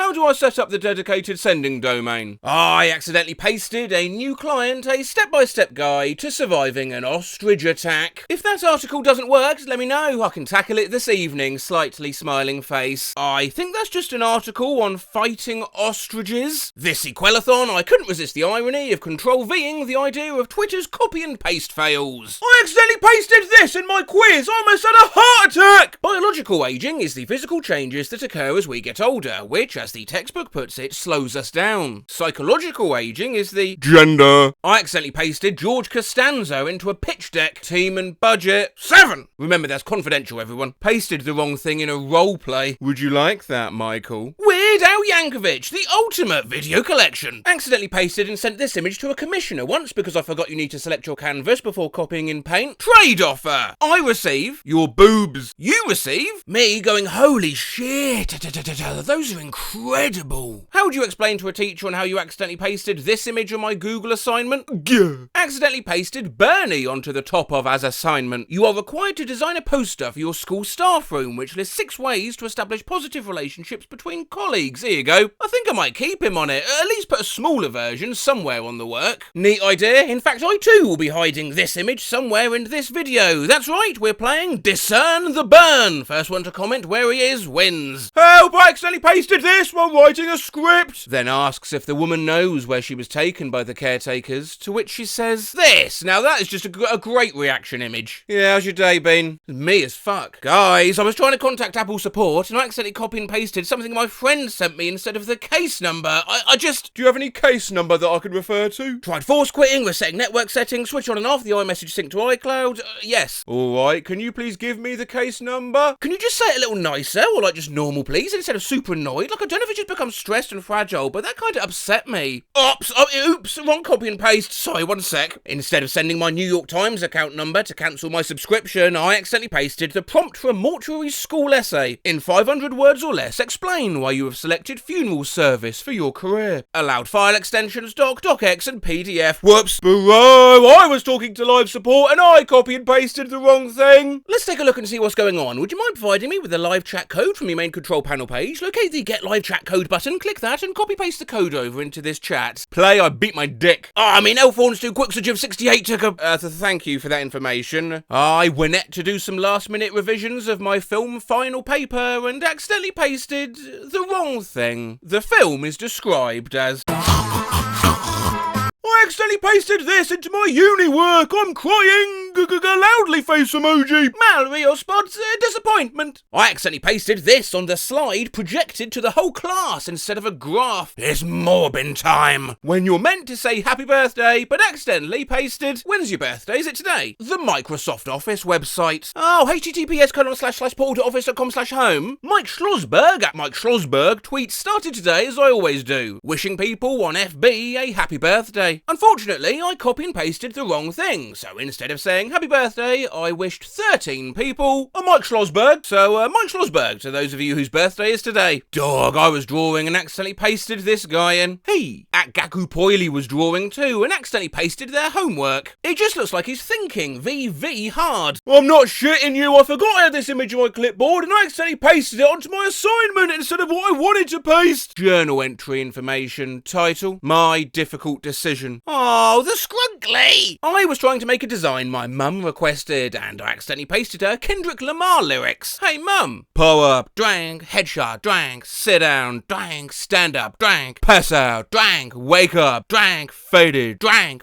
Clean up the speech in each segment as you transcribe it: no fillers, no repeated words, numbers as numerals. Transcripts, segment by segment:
How do I set up the dedicated sending domain? I accidentally pasted a new client a step-by-step guide to surviving an ostrich attack. If that article doesn't work, let me know. I can tackle it this evening. Slightly smiling face. I think that's just an article on fighting ostriches. This Equalathon, I couldn't resist the irony of Control-Ving the idea of Twitter's copy and paste fails. I accidentally pasted this in my quiz. I almost had a heart attack. Biological aging is the physical changes that occur as we get older, which, as the textbook puts it, slows us down. Psychological aging is the gender. I accidentally pasted George Costanza into a pitch deck. Team and budget 7. Remember, that's confidential, everyone. Pasted the wrong thing in a role play. Would you like that, Michael? Weird Al Yankovic, the ultimate video collection. Accidentally pasted and sent this image to a commissioner once because I forgot you need to select your canvas before copying in paint. Trade offer. I receive your boobs. You receive me going, holy shit, those are incredible. How would you explain to a teacher on how you accidentally pasted this image on my Google assignment? Accidentally pasted Bernie onto the top of as assignment. You are required to design a poster for your school staff room which lists 6 ways to establish positive relationships between colleagues. Here you go. I think I might keep him on it. At least put a smaller version somewhere on the work. Neat idea. In fact, I too will be hiding this image somewhere in this video. That's right, we're playing Discern the Burn. First one to comment where he is wins. Help, I accidentally pasted this while writing a script. Then asks if the woman knows where she was taken by the caretakers, to which she says this. Now that is just a great reaction image. Yeah, how's your day been? Me as fuck. Guys, I was trying to contact Apple support and I accidentally copied and pasted something my friend sent me instead of the case number. I just... Do you have any case number that I could refer to? Tried force quitting, resetting network settings, switch on and off the iMessage sync to iCloud. Yes. Alright, can you please give me the case number? Can you just say it a little nicer, or like just normal please, instead of super annoyed? Like, I don't know if it just becomes stressed and fragile, but that kind of upset me. Oops, wrong copy and paste. Sorry, one sec. Instead of sending my New York Times account number to cancel my subscription, I accidentally pasted the prompt for a mortuary school essay. In 500 words or less, explain why you have selected funeral service for your career. Allowed file extensions, docx and PDF. Whoops. Bro, I was talking to live support and I copy and pasted the wrong thing. Let's take a look and see what's going on. Would you mind providing me with the live chat code from your main control panel page? Locate the get live chat code button, click that and copy paste the code over into this chat. Play, I beat my dick. Elthorn's too quick, of 68 took a... thank you for that information. I went to do some last minute revisions of my film final paper and accidentally pasted the wrong thing. The film is described as... I accidentally pasted this into my uni work. I'm crying. Loudly face emoji. Mallory or spots disappointment. I accidentally pasted this on the slide projected to the whole class instead of a graph. It's morbin time. When you're meant to say happy birthday, but accidentally pasted, when's your birthday? Is it today? The Microsoft Office website. Oh, https://portaloffice.com/home. Mike Schlossberg at Mike Schlossberg tweets started today as I always do, wishing people on FB a happy birthday. Unfortunately, I copy and pasted the wrong thing, so instead of saying happy birthday, I wished 13 people a Mike Schlossberg. So, Mike Schlossberg to those of you whose birthday is today. Dog, I was drawing and accidentally pasted this guy in. He, at Gaku Poily, was drawing too and accidentally pasted their homework. It just looks like he's thinking VV hard. I'm not shitting you, I forgot I had this image on my clipboard and I accidentally pasted it onto my assignment instead of what I wanted to paste. Journal entry information, title, my difficult decision. Oh, the scrunkly! I was trying to make a design my mum requested, and I accidentally pasted her Kendrick Lamar lyrics. Hey mum! Pull up, drank, headshot, drank, sit down, drank, stand up, drank, pass out, drank, wake up, drank, faded, drank,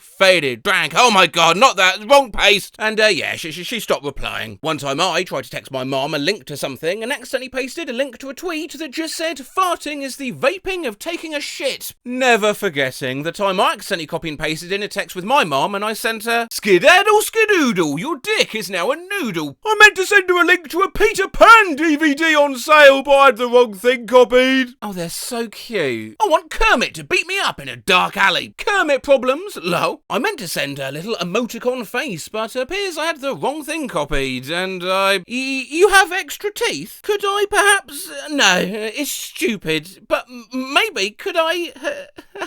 drank. Oh my god, not that, wrong paste! And yeah, she stopped replying. One time I tried to text my mom a link to something and accidentally pasted a link to a tweet that just said, farting is the vaping of taking a shit. Never forgetting the time I accidentally copied and pasted in a text with my mom and I sent her, skidaddle skidoodle, your dick is now a noodle. I meant to send her a link to a Peter Pan DVD on sale, but I had the wrong thing copied. Oh, they're so cute. I want Kermit to beat me up in a dark alley. Kermit problems, lol. I meant to send her a little emoticon face, but appears I had the wrong thing copied, and you have extra teeth? Could I perhaps... No, it's stupid, but maybe could I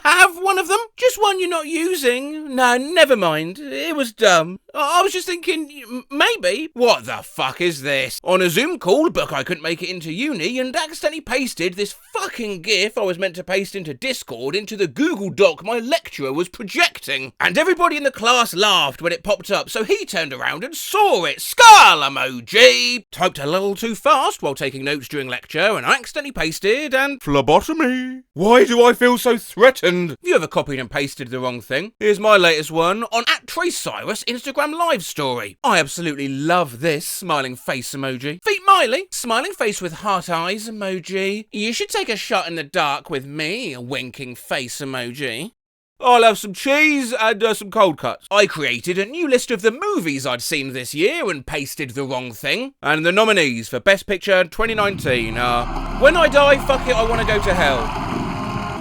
have one of them? Just one you're not using? No, never mind. It was dumb. I was just thinking, maybe. What the fuck is this? On a Zoom call, book I couldn't make it into uni and accidentally pasted this fucking GIF I was meant to paste into Discord into the Google Doc my lecturer was projecting. And everybody in the class laughed when it popped up, so he turned around and saw it. Skull emoji! Typed a little too fast while taking notes during lecture and I accidentally pasted and phlebotomy. Why do I feel so threatened? Have you ever copied and pasted the wrong thing? Here's my latest one on @TraceCyrus Instagram live story. I absolutely love this smiling face emoji. Feet Miley, smiling face with heart eyes emoji. You should take a shot in the dark with me, a winking face emoji. I'll have some cheese and some cold cuts. I created a new list of the movies I'd seen this year and pasted the wrong thing. And the nominees for Best Picture 2019 are When I Die, Fuck It, I Wanna Go to Hell.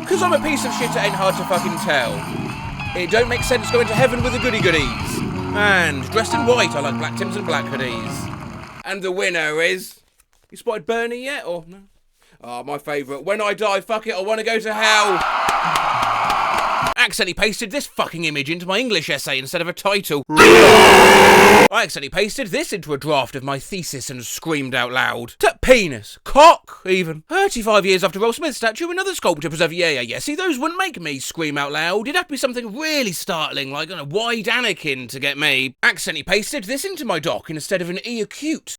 Cause I'm a piece of shit, it ain't hard to fucking tell. It don't make sense going to heaven with the goodies. And Dressed in White, I like black Tims and black hoodies. And the winner is... You spotted Bernie yet, or no? Oh, my favourite. When I die, fuck it, I wanna go to hell. Accidentally pasted this fucking image into my English essay instead of a title. I accidentally pasted this into a draft of my thesis and screamed out loud. Penis. Cock, even. 35 years after Will Smith's statue, another sculpture preserved. Yeah. See, those wouldn't make me scream out loud. It'd have to be something really startling, like a wide Anakin to get me. Accidentally pasted this into my doc instead of an E acute.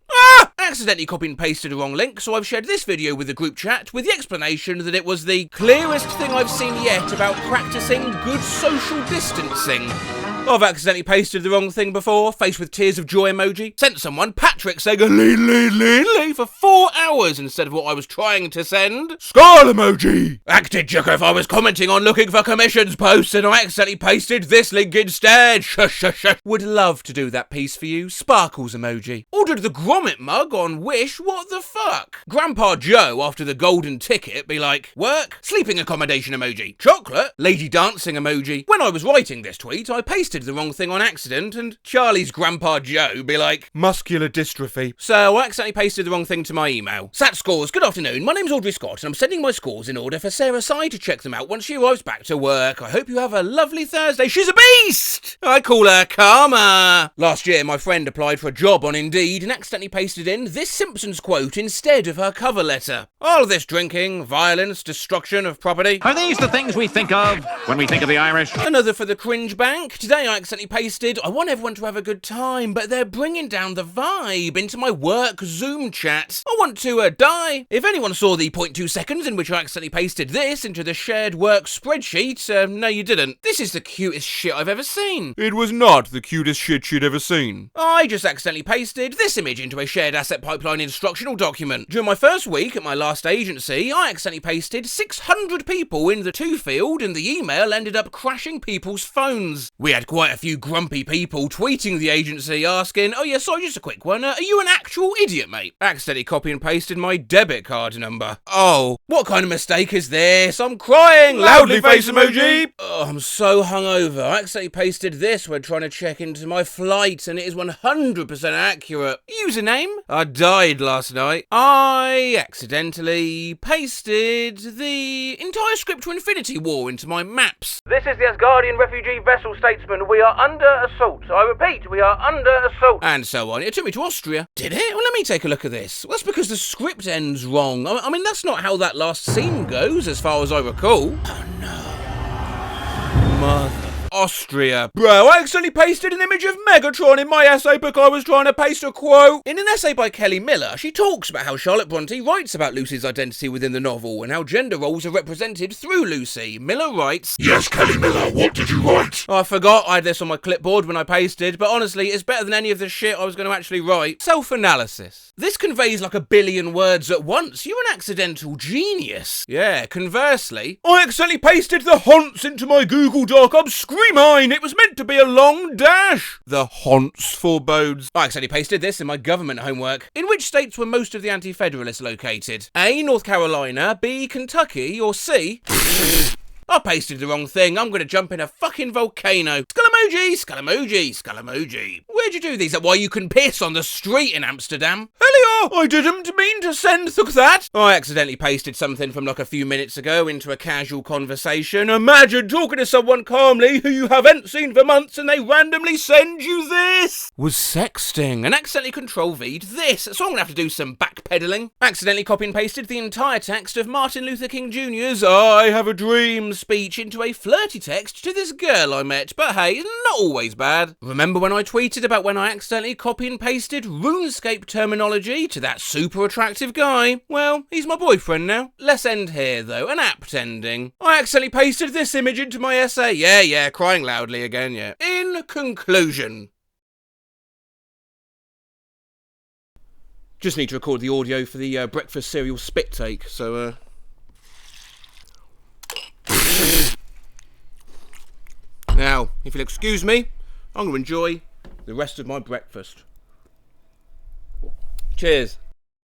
Accidentally copied and pasted the wrong link, so I've shared this video with the group chat with the explanation that it was the clearest thing I've seen yet about practicing good social distancing. I've accidentally pasted the wrong thing before, face with tears of joy emoji. Sent someone Patrick saying lean for 4 hours instead of what I was trying to send. Skull emoji. Acted joke if I was commenting on looking for commissions posts and I accidentally pasted this link instead. Shush. Would love to do that piece for you. Sparkles emoji. Ordered the Grommet mug on Wish, what the fuck? Grandpa Joe after the golden ticket be like, work, sleeping accommodation emoji, chocolate, lady dancing emoji. When I was writing this tweet, I pasted the wrong thing on accident and Charlie's Grandpa Joe be like, muscular dystrophy. So I accidentally pasted the wrong thing to my email. Sat scores, good afternoon, my name's Audrey Scott and I'm sending my scores in order for Sarah Sy to check them out once she arrives back to work. I hope you have a lovely Thursday. She's a beast! I call her Karma. Last year my friend applied for a job on Indeed and accidentally pasted in this Simpsons quote instead of her cover letter. All this drinking, violence, destruction of property. Are these the things we think of when we think of the Irish? Another for the cringe bank. Today I accidentally pasted, I want everyone to have a good time, but they're bringing down the vibe into my work Zoom chat. I want to die. If anyone saw the 0.2 seconds in which I accidentally pasted this into the shared work spreadsheet, no you didn't. This is the cutest shit I've ever seen. It was not the cutest shit she'd ever seen. I just accidentally pasted this image into a shared asset pipeline instructional document. During my first week at my last agency, I accidentally pasted 600 people in the to field and the email ended up crashing people's phones. We had quite a few grumpy people tweeting the agency asking, oh yeah, sorry, just a quick one, are you an actual idiot, mate? Accidentally copy and pasted my debit card number. Oh, what kind of mistake is this? I'm crying! Loudly face emoji! Oh, I'm so hungover. I accidentally pasted this when trying to check into my flight and it is 100% accurate. Username? I died last night. I accidentally pasted the entire script to Infinity War into my maps. This is the Asgardian refugee vessel statesman. We are under assault. I repeat, we are under assault. And so on. It took me to Austria. Did it? Well, let me take a look at this. Well, that's because the script ends wrong. I mean, that's not how that last scene goes, as far as I recall. Oh, no. Mother. Austria. Bro, I accidentally pasted an image of Megatron in my essay book. I was trying to paste a quote. In an essay by Kelly Miller, she talks about how Charlotte Bronte writes about Lucy's identity within the novel and how gender roles are represented through Lucy. Miller writes, yes, Kelly Miller, what did you write? I forgot I had this on my clipboard when I pasted, but honestly, it's better than any of the shit I was going to actually write. Self-analysis. This conveys like a billion words at once. You're an accidental genius. Yeah, conversely, I accidentally pasted the haunts into my Google Doc. I'm screaming. It was meant to be a long dash. The haunts forebodes. I accidentally pasted this in my government homework. In which states were most of the anti-federalists located? A, North Carolina, B, Kentucky, or C, I pasted the wrong thing. I'm gonna jump in a fucking volcano. Skull-emoji, skull-emoji, skull-emoji. Where'd you do these? Why, you can piss on the street in Amsterdam. Hello, I didn't mean to send that. I accidentally pasted something from like a few minutes ago into a casual conversation. Imagine talking to someone calmly who you haven't seen for months and they randomly send you this. Was sexting and accidentally Control-V'd this, so I'm gonna have to do some backpedaling. Accidentally copy and pasted the entire text of Martin Luther King Jr.'s I Have a Dream speech into a flirty text to this girl I met, but hey, not always bad. Remember when I tweeted about when I accidentally copy and pasted RuneScape terminology to that super attractive guy? Well, he's my boyfriend now. Let's end here though, an apt ending. I accidentally pasted this image into my essay. Yeah, crying loudly again, yeah. In conclusion. Just need to record the audio for the breakfast cereal spit take, so Now, if you'll excuse me, I'm going to enjoy the rest of my breakfast. Cheers.